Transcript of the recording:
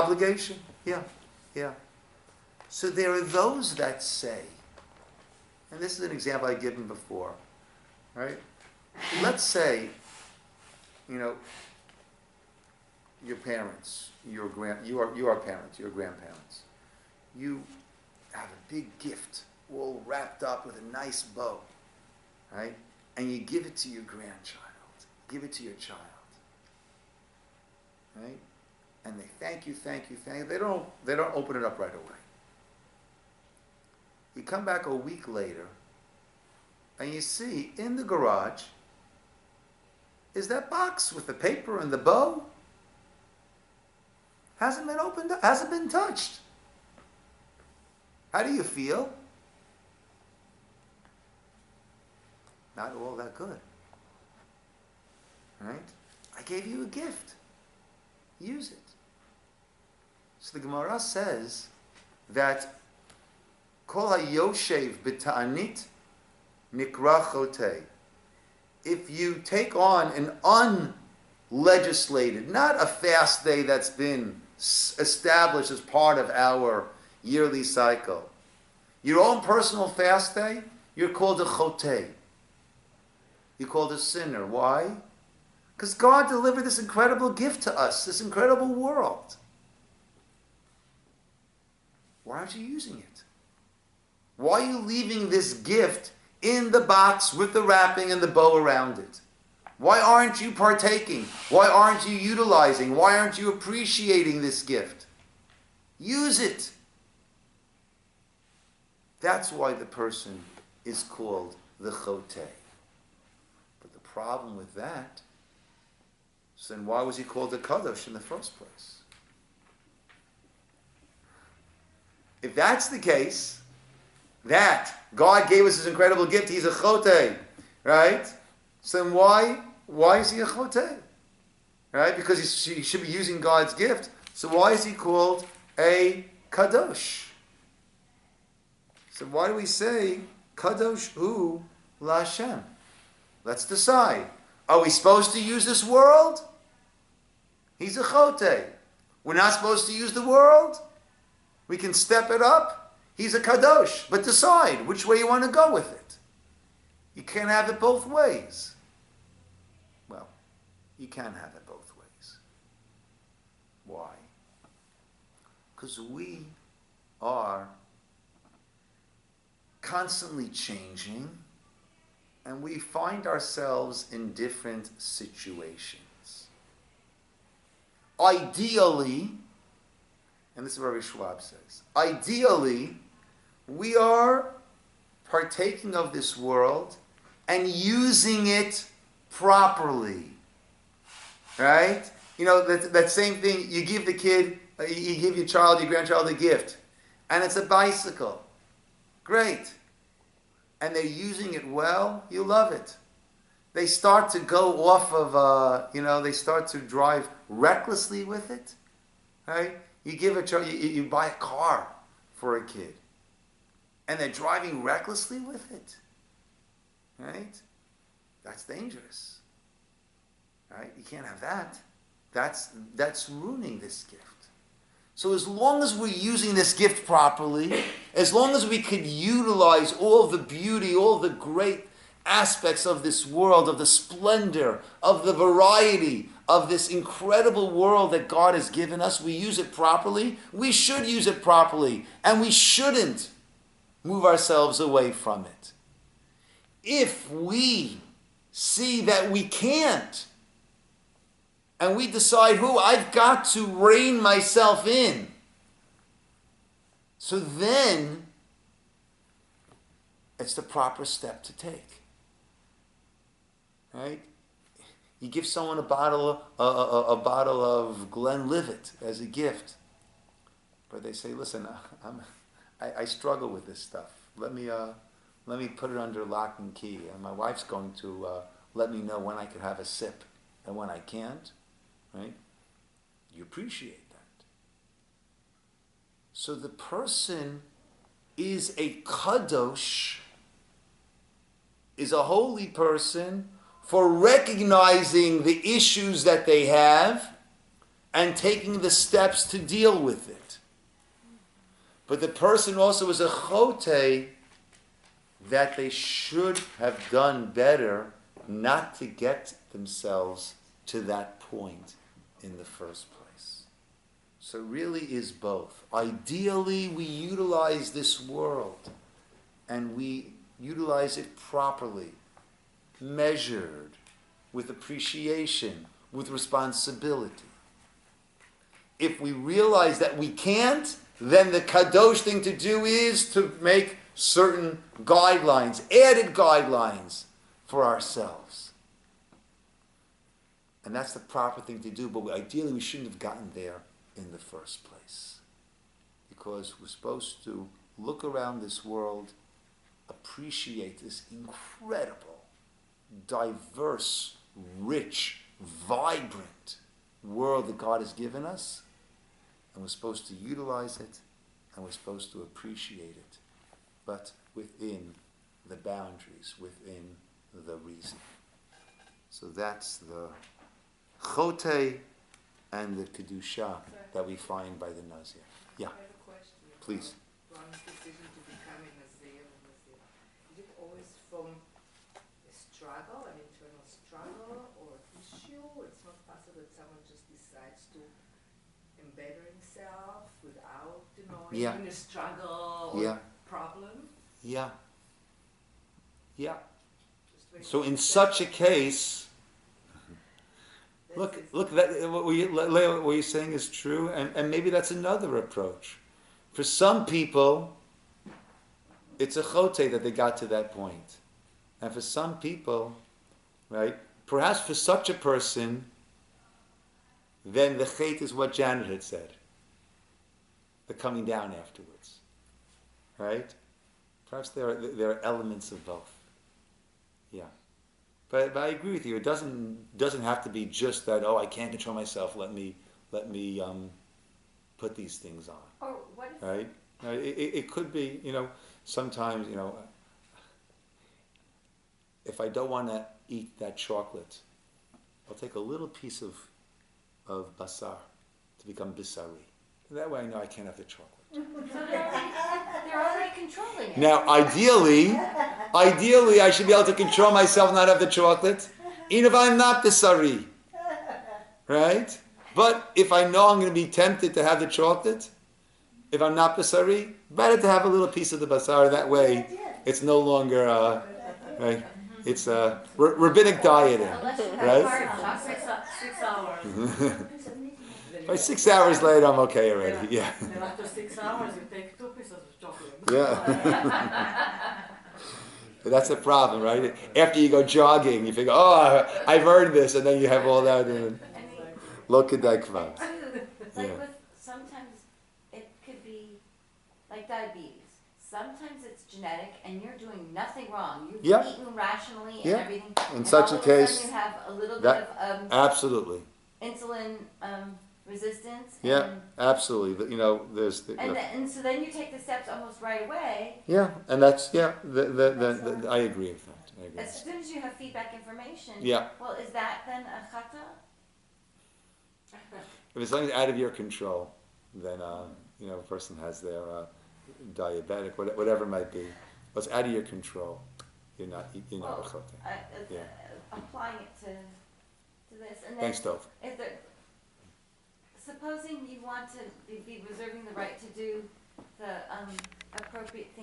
obligation. Yeah, yeah. So there are those that say, and this is an example I've given before, right? Let's say, your parents, you are parents, your grandparents. You have a big gift, all wrapped up with a nice bow, right? And you give it to your grandchild, give it to your child, right? And they thank you. They don't open it up right away. You come back a week later, and you see in the garage is that box with the paper and the bow. Hasn't been opened up, hasn't been touched. How do you feel? Not all that good. Right? I gave you a gift. Use it. So the Gemara says that Kol hayoshev b'ta'anit nikra chotei. If you take on an unlegislated, not a fast day that's been established as part of our yearly cycle, your own personal fast day, you're called a chotei. You're called a sinner. Why? Because God delivered this incredible gift to us, this incredible world. Why aren't you using it? Why are you leaving this gift in the box with the wrapping and the bow around it? Why aren't you partaking? Why aren't you utilizing? Why aren't you appreciating this gift? Use it. That's why the person is called the chotei. But the problem with that, so then why was he called a kadosh in the first place? If that's the case, that God gave us this incredible gift, he's a chotei, right? So then why is he a chotei? Right? Because he should be using God's gift. So why is he called a kadosh? So why do we say kadosh hu la'Hashem? Let's decide. Are we supposed to use this world? He's a chotei. We're not supposed to use the world? We can step it up. He's a kadosh. But decide which way you want to go with it. You can't have it both ways. Well, you can have it both ways. Why? Because we are constantly changing, and we find ourselves in different situations. Ideally, and this is what Rabbi Schwab says, ideally, we are partaking of this world and using it properly. Right? That same thing, you give the kid, you give your child, your grandchild a gift, and it's a bicycle. Great. And they're using it well, you love it. They start to go off of, they start to drive recklessly with it. Right? You give a child, you buy a car for a kid, and they're driving recklessly with it. Right? That's dangerous. Right? You can't have that. That's ruining this gift. So as long as we're using this gift properly, as long as we could utilize all the beauty, all the great aspects of this world, of the splendor, of the variety, of this incredible world that God has given us, we use it properly, we should use it properly, and we shouldn't move ourselves away from it. If we see that we can't, and we decide, I've got to rein myself in. So then, it's the proper step to take. Right? You give someone a bottle of Glenlivet as a gift. But they say, listen, I struggle with this stuff. Let me put it under lock and key. And my wife's going to let me know when I can have a sip and when I can't. Right? You appreciate that. So the person is a kadosh, is a holy person for recognizing the issues that they have and taking the steps to deal with it. But the person also is a chote that they should have done better not to get themselves to that point in the first place. So it really is both. Ideally, we utilize this world and we utilize it properly, measured, with appreciation, with responsibility. If we realize that we can't, then the kadosh thing to do is to make certain guidelines, added guidelines for ourselves. And that's the proper thing to do, but ideally we shouldn't have gotten there in the first place. Because we're supposed to look around this world, appreciate this incredible, diverse, rich, vibrant world that God has given us, and we're supposed to utilize it, and we're supposed to appreciate it, but within the boundaries, within the reason. So that's the chote and the kedusha that we find by the Nazir. Yeah. I have a question. Please. One's decision to become a Nazir. Is it always from a struggle, an internal struggle, or issue? It's not possible that someone just decides to embed himself without, having a struggle or problem. Yeah. So in such a case, look, that, what you're saying is true, and maybe that's another approach. For some people, it's a chote that they got to that point. And for some people, right, perhaps for such a person, then the chet is what Janet had said. The coming down afterwards. Right? Perhaps there are elements of both. Yeah. But I agree with you. It doesn't have to be just that, I can't control myself, let me put these things on. Or what if... Right? No, it could be, sometimes, if I don't want to eat that chocolate, I'll take a little piece of basar to become bisari. That way I know I can't have the chocolate. So they're already controlling it. Now, ideally, I should be able to control myself not have the chocolate, even if I'm not bisari. Right? But if I know I'm going to be tempted to have the chocolate, if I'm not basari, better to have a little piece of the basar. That way, it's no longer, right? It's rabbinic dieting, right? 6 hours. By 6 hours later, I'm okay already. Yeah. And after 6 hours, you take 2 pieces of chocolate. Yeah. But that's the problem, right? After you go jogging, you figure, I've earned this, and then you have all that. Look at that club. Sometimes it could be like diabetes. Sometimes it's genetic, and you're doing nothing wrong. You've eaten rationally and everything. In such a case, you have a little bit of absolutely insulin resistance. Absolutely. But there's and so then you take the steps almost right away. Yeah, and that's I agree with that. As soon as you have feedback information. Yeah. Well, is that then a chata? If it's something out of your control, then a person has their diabetic, whatever it might be. What's out of your control, you're not a chata. Applying it to this, and then Thanks, Dov. Supposing you want to be reserving the right to do the appropriate thing.